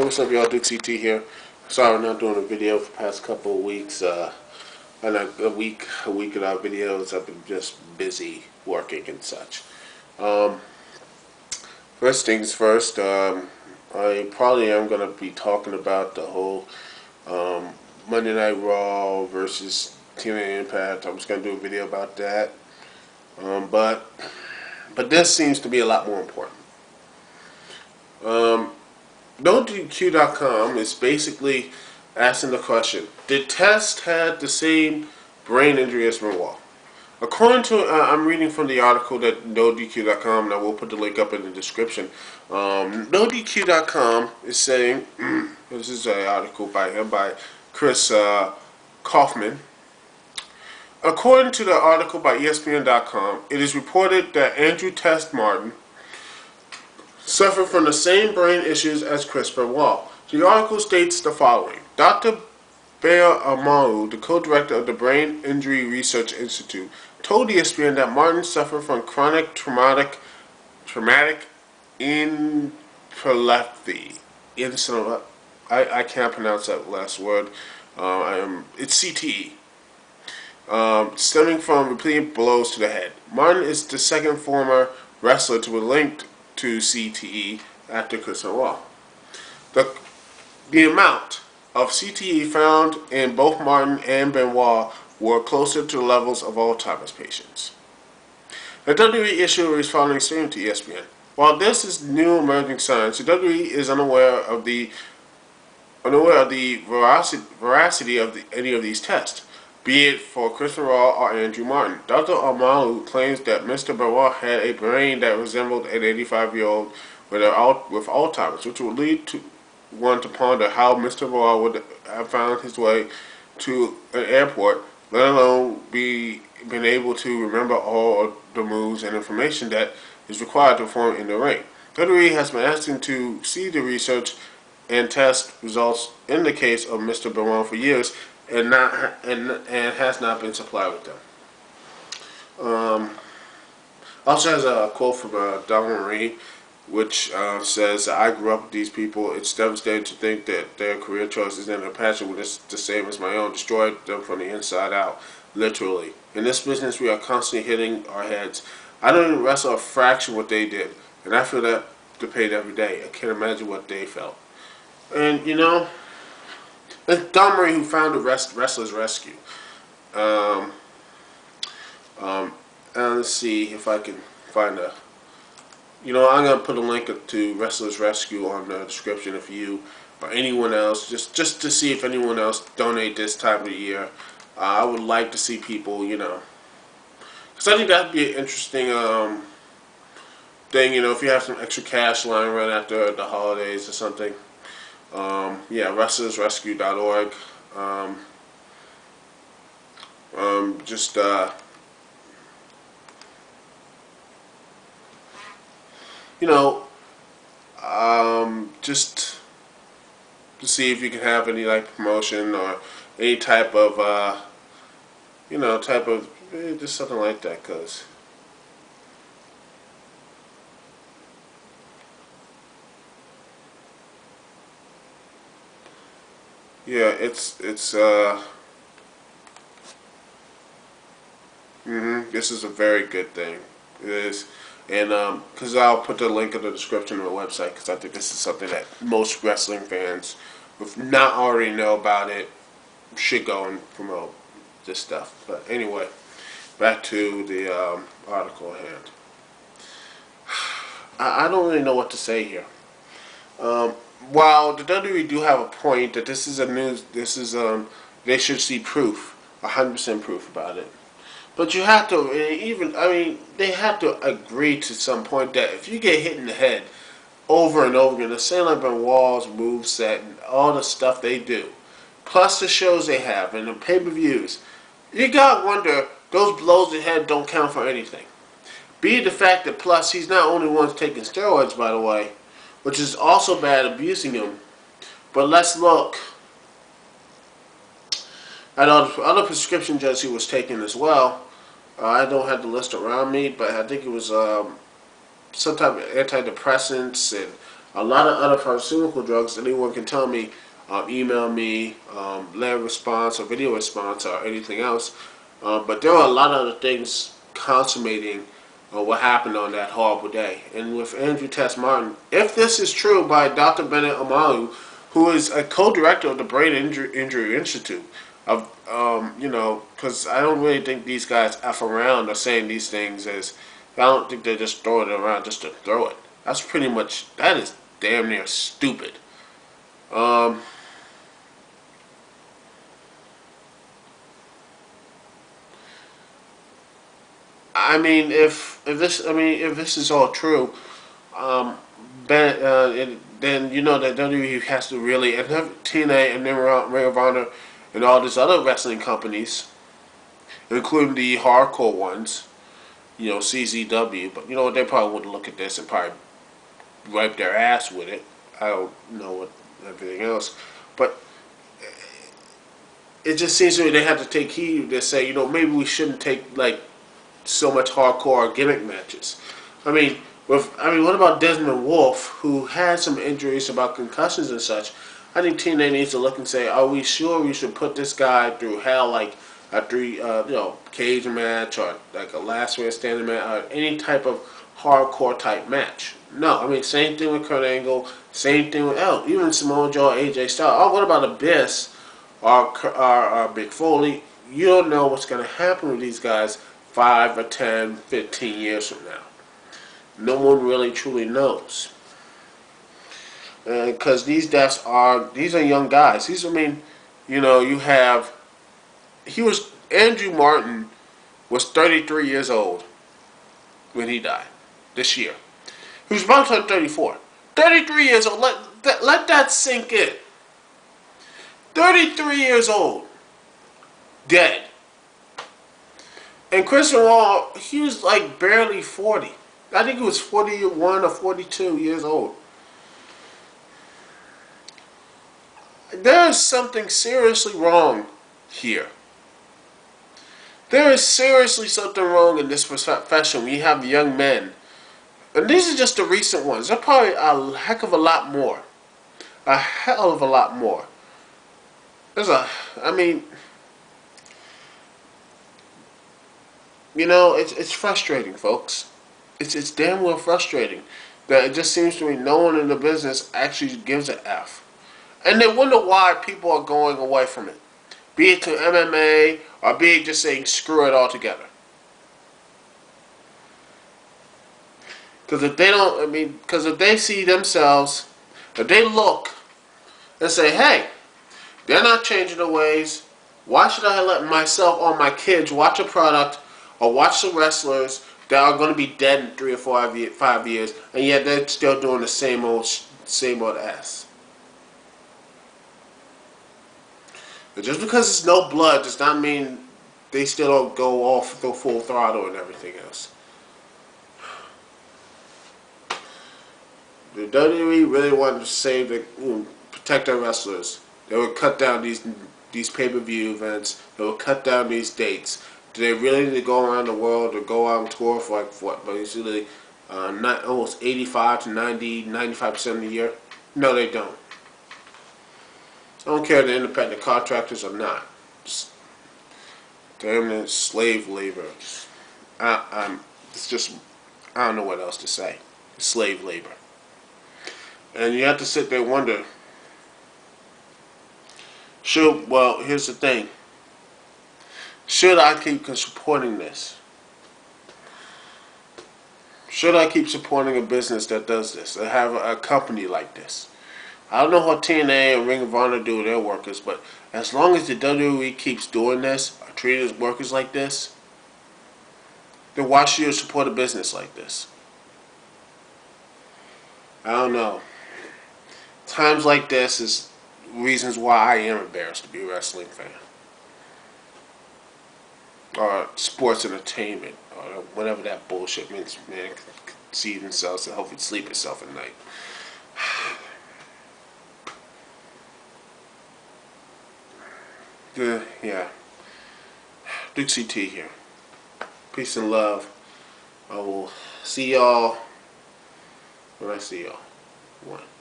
what's up, y'all? Duke CT here. Sorry I'm not doing a video for the past couple of weeks. And a week without videos. I've been just busy working and such. Um, First things first, I probably am going to be talking about the whole Monday Night Raw versus TNA Impact. I'm just going to do a video about that. But this seems to be a lot more important. NoDQ.com is basically asking the question: did Test have the same brain injury as Benoit? According to, I'm reading from the article that NoDQ.com, and I will put the link up in the description. NoDQ.com is saying, this is an article by Chris Kaufman. According to the article by ESPN.com, it is reported that Andrew Test Martin suffered from the same brain issues as Chris Benoit. The article states the following: Dr. Bear Amaru, the co-director of the Brain Injury Research Institute, told ESPN that Martin suffered from chronic traumatic encephalopathy. I can't pronounce that last word. It's CTE. Stemming from repeated blows to the head. Martin is the second former wrestler to be linked to CTE after Chris Benoit. The amount of CTE found in both Martin and Benoit were closer to the levels of Alzheimer's patients. The WWE issued a responding statement to ESPN. While this is new emerging science, the WWE is unaware of the veracity of any of these tests, be it for Chris Benoit or Andrew Martin. Dr. Amaru claims that Mr. Benoit had a brain that resembled an 85-year-old with Alzheimer's, which would lead to one to ponder how Mr. Benoit would have found his way to an airport, let alone been able to remember all of the moves and information that is required to perform in the ring. WWE has been asking to see the research and test results in the case of Mr. Benoit for years, and has not been supplied with them. Also has a quote from Don Marie, which says, "I grew up with these people. It's devastating to think that their career choices and their passion were just the same as my own, destroyed them from the inside out, literally. In this business, we are constantly hitting our heads. I don't even wrestle a fraction what they did, and I feel that the pain every day. I can't imagine what they felt." And you know, it's Don Marie who founded Wrestlers Rescue. And let's see if I can find a. I'm going to put a link to Wrestlers Rescue on the description if you or anyone else, just to see if anyone else donate this time of the year. I would like to see people, because I think that would be an interesting thing, if you have some extra cash lying around after the holidays or something. Yeah, wrestlersrescue.org. Just to see if you can have any promotion or any type of just something like that, cause yeah, this is a very good thing. It is. And because I'll put the link in the description of the website, because I think this is something that most wrestling fans, if not already know about it, should go and promote this stuff. But anyway, back to the article at hand. I don't really know what to say here. While the WWE do have a point that they should see proof, 100% proof about it. But you have to, they have to agree to some point that if you get hit in the head over and over again, the same like Benoit's moveset and all the stuff they do, plus the shows they have and the pay-per-views, you gotta wonder, those blows to the head don't count for anything. Be it the fact that plus he's not only one taking steroids, by the way, which is also bad, abusing him, but let's look at other prescription drugs he was taking as well. I don't have the list around me, but I think it was some type of antidepressants and a lot of other pharmaceutical drugs. Anyone can tell me, email me, letter response or video response or anything else. But there are a lot of other things consummating what happened on that horrible day. And with Andrew Tess Martin, if this is true by Dr. Bennett Amalu, who is a co-director of the Brain Injury Institute, of because I don't really think these guys F around or saying these things as I don't think they're just throwing it around just to throw it. That is damn near stupid. Um, if this is all true, then you know that WWE has to really, and TNA and then Ring of Honor and all these other wrestling companies, including the hardcore ones, CZW. But you know what? They probably wouldn't look at this and probably wipe their ass with it. I don't know what everything else, but it just seems to me they have to take heed to say, maybe we shouldn't take like so much hardcore gimmick matches. I mean, what about Desmond Wolfe, who had some injuries about concussions and such? I think TNA needs to look and say, are we sure we should put this guy through hell, like a cage match or like a last man standing match or any type of hardcore type match? No, same thing with Kurt Angle, same thing with even Samoa Joe, AJ Styles. Oh, what about Abyss or Big Foley? You don't know what's going to happen with these guys 5 or 10, 15 years from now. No one really truly knows. Because these are young guys. Andrew Martin was 33 years old when he died this year. He was about to turn 34. 33 years old. Let that sink in. 33 years old. Dead. And Chris Benoit, he was like barely 40. I think he was 41 or 42 years old. There is something seriously wrong here. There is seriously something wrong in this profession. We have young men. And these are just the recent ones. There are probably a heck of a lot more. A hell of a lot more. It's frustrating, folks. It's damn well frustrating that it just seems to me no one in the business actually gives a F. And they wonder why people are going away from it. Be it to MMA or be it just saying screw it altogether. Because if they see themselves, if they look and say, hey, they're not changing their ways, why should I let myself or my kids watch a product or watch the wrestlers that are going to be dead in 3 or 5 years, and yet they're still doing the same old ass? But just because it's no blood does not mean they still don't go off the full throttle and everything else. The WWE really wanted to protect their wrestlers. They would cut down these pay-per-view events. They would cut down these dates. Do they really need to go around the world or go out on tour for basically not almost 85 to 95% of the year? No, they don't. I don't care if they're independent contractors or not. Just damn near slave labor. I don't know what else to say. Slave labor. And you have to sit there and wonder, here's the thing. Should I keep supporting this? Should I keep supporting a business that does this, that have a company like this? I don't know what TNA and Ring of Honor do with their workers, but as long as the WWE keeps doing this, or treating workers like this, then why should you support a business like this? I don't know. Times like this is reasons why I am embarrassed to be a wrestling fan. Or sports entertainment, or whatever that bullshit means. Man, see themselves and hopefully sleep itself at night. Yeah. Duke CT here. Peace and love. I will see y'all when I see y'all. one.